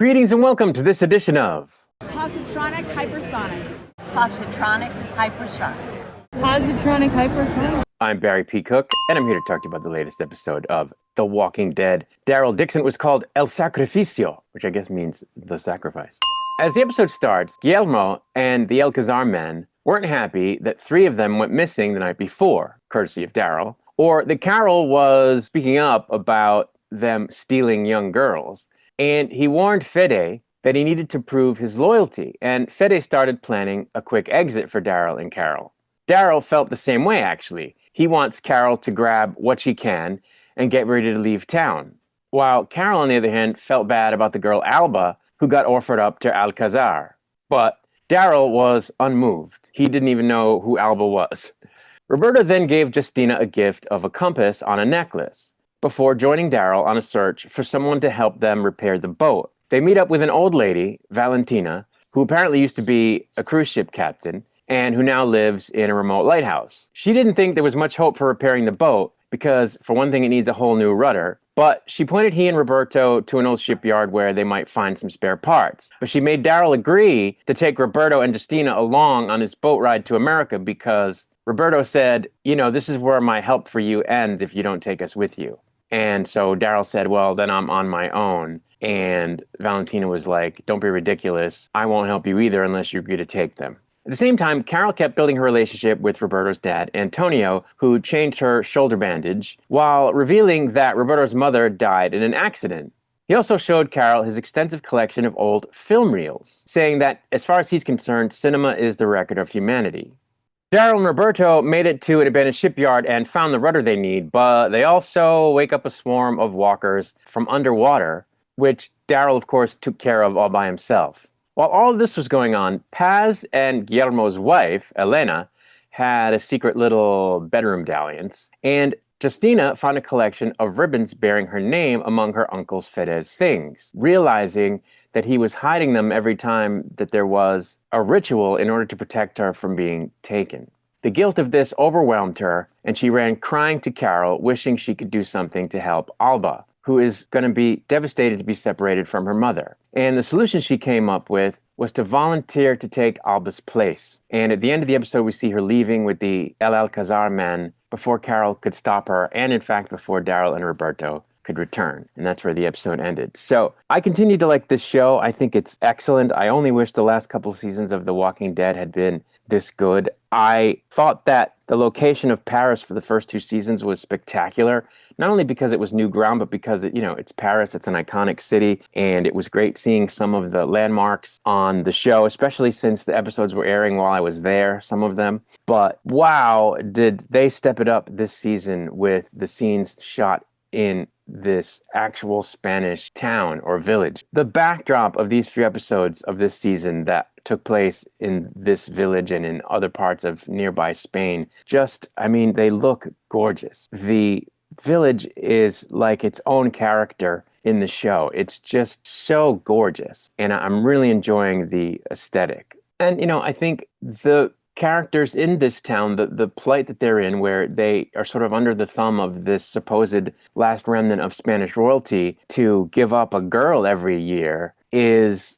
Greetings and welcome to this edition of Positronic Hypersonic. Positronic Hypersonic. Positronic Hypersonic. I'm Barry P. Cook, and I'm here to talk to you about the latest episode of The Walking Dead. Daryl Dixon was called El Sacrificio, which I guess means the sacrifice. As the episode starts, Guillermo and the Alcazar men weren't happy that 3 of them went missing the night before, courtesy of Daryl, or that Carol was speaking up about them stealing young girls. And he warned Fede that he needed to prove his loyalty, and Fede started planning a quick exit for Daryl and Carol. Daryl felt the same way, actually. He wants Carol to grab what she can and get ready to leave town, while Carol, on the other hand, felt bad about the girl Alba, who got offered up to Alcazar. But Daryl was unmoved. He didn't even know who Alba was. Roberto then gave Justina a gift of a compass on a necklace, before joining Daryl on a search for someone to help them repair the boat. They meet up with an old lady, Valentina, who apparently used to be a cruise ship captain and who now lives in a remote lighthouse. She didn't think there was much hope for repairing the boat because, for one thing, it needs a whole new rudder, but she pointed he and Roberto to an old shipyard where they might find some spare parts. But she made Daryl agree to take Roberto and Justina along on his boat ride to America because Roberto said, this is where my help for you ends if you don't take us with you. And so Daryl said, well, then I'm on my own. And Valentina was like, don't be ridiculous. I won't help you either unless you agree to take them. At the same time, Carol kept building her relationship with Roberto's dad, Antonio, who changed her shoulder bandage, while revealing that Roberto's mother died in an accident. He also showed Carol his extensive collection of old film reels, saying that, as far as he's concerned, cinema is the record of humanity. Daryl and Roberto made it to an abandoned shipyard and found the rudder they need, but they also wake up a swarm of walkers from underwater, which Daryl, of course, took care of all by himself. While all of this was going on, Paz and Guillermo's wife, Elena, had a secret little bedroom dalliance, and Justina found a collection of ribbons bearing her name among her uncle's Fede's things, realizing that he was hiding them every time that there was a ritual in order to protect her from being taken. The guilt of this overwhelmed her, and she ran crying to Carol, wishing she could do something to help Alba, who is going to be devastated to be separated from her mother. And the solution she came up with was to volunteer to take Alba's place. And at the end of the episode, we see her leaving with the El Alcazar men before Carol could stop her, and in fact, before Daryl and Roberto could return. And that's where the episode ended. So I continue to like this show. I think it's excellent. I only wish the last couple of seasons of The Walking Dead had been this good. I thought that the location of Paris for the first 2 seasons was spectacular, not only because it was new ground, but because it's Paris, it's an iconic city, and it was great seeing some of the landmarks on the show, especially since the episodes were airing while I was there, some of them. But wow, did they step it up this season with the scenes shot in this actual Spanish town or village. The backdrop of these 3 episodes of this season that took place in this village and in other parts of nearby Spain, they look gorgeous. The village is like its own character in the show. It's just so gorgeous, and I'm really enjoying the aesthetic. And, I think the characters in this town, the plight that they're in, where they are sort of under the thumb of this supposed last remnant of Spanish royalty to give up a girl every year is,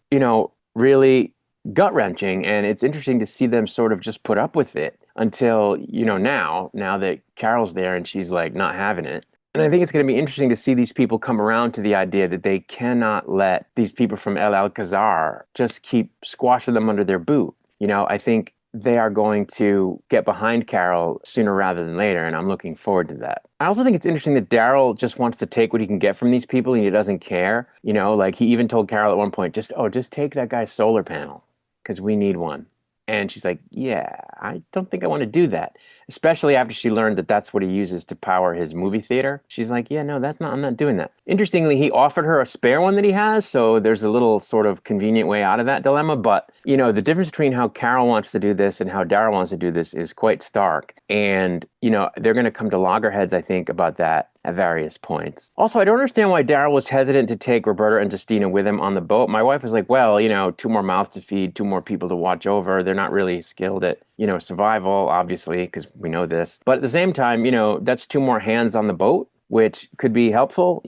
really gut-wrenching. And it's interesting to see them sort of just put up with it until, now that Carol's there and she's like not having it. And I think it's going to be interesting to see these people come around to the idea that they cannot let these people from El Alcazar just keep squashing them under their boot. I think they are going to get behind Carol sooner rather than later, and I'm looking forward to that. I also think it's interesting that Daryl just wants to take what he can get from these people, and he doesn't care. Like he even told Carol at one point, just take that guy's solar panel, because we need one. And she's like, yeah, I don't think I want to do that. Especially after she learned that that's what he uses to power his movie theater. She's like, yeah, no, I'm not doing that. Interestingly, he offered her a spare one that he has. So there's a little sort of convenient way out of that dilemma. But, the difference between how Carol wants to do this and how Daryl wants to do this is quite stark. And, they're going to come to loggerheads, I think, about that at various points. Also, I don't understand why Daryl was hesitant to take Roberta and Justina with him on the boat. My wife was like, well, 2 more mouths to feed, 2 more people to watch over. They're not really skilled at, survival, obviously, because we know this. But at the same time, that's 2 more hands on the boat, which could be helpful,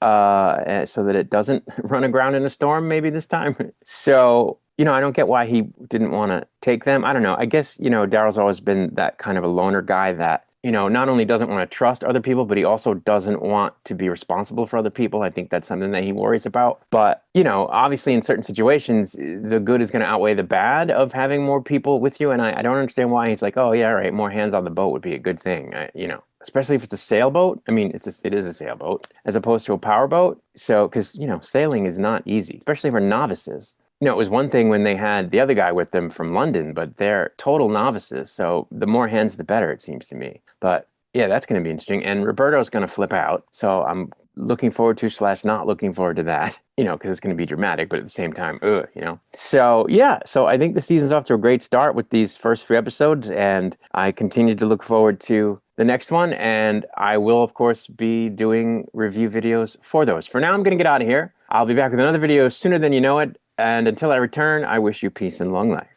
so that it doesn't run aground in a storm maybe this time. So, I don't get why he didn't want to take them. I don't know. I guess, Daryl's always been that kind of a loner guy that, not only doesn't want to trust other people, but he also doesn't want to be responsible for other people. I think that's something that he worries about. But, obviously in certain situations, the good is going to outweigh the bad of having more people with you. And I don't understand why he's like, oh, yeah, right, more hands on the boat would be a good thing, especially if it's a sailboat. I mean, it is a sailboat as opposed to a powerboat. So, because, sailing is not easy, especially for novices. It was one thing when they had the other guy with them from London, but they're total novices. So the more hands, the better, it seems to me. But yeah, that's going to be interesting. And Roberto's going to flip out. So I'm looking forward to / not looking forward to that, because it's going to be dramatic, but at the same time, So yeah, so I think the season's off to a great start with these first 3 episodes. And I continue to look forward to the next one. And I will, of course, be doing review videos for those. For now, I'm going to get out of here. I'll be back with another video sooner than you know it. And until I return, I wish you peace and long life.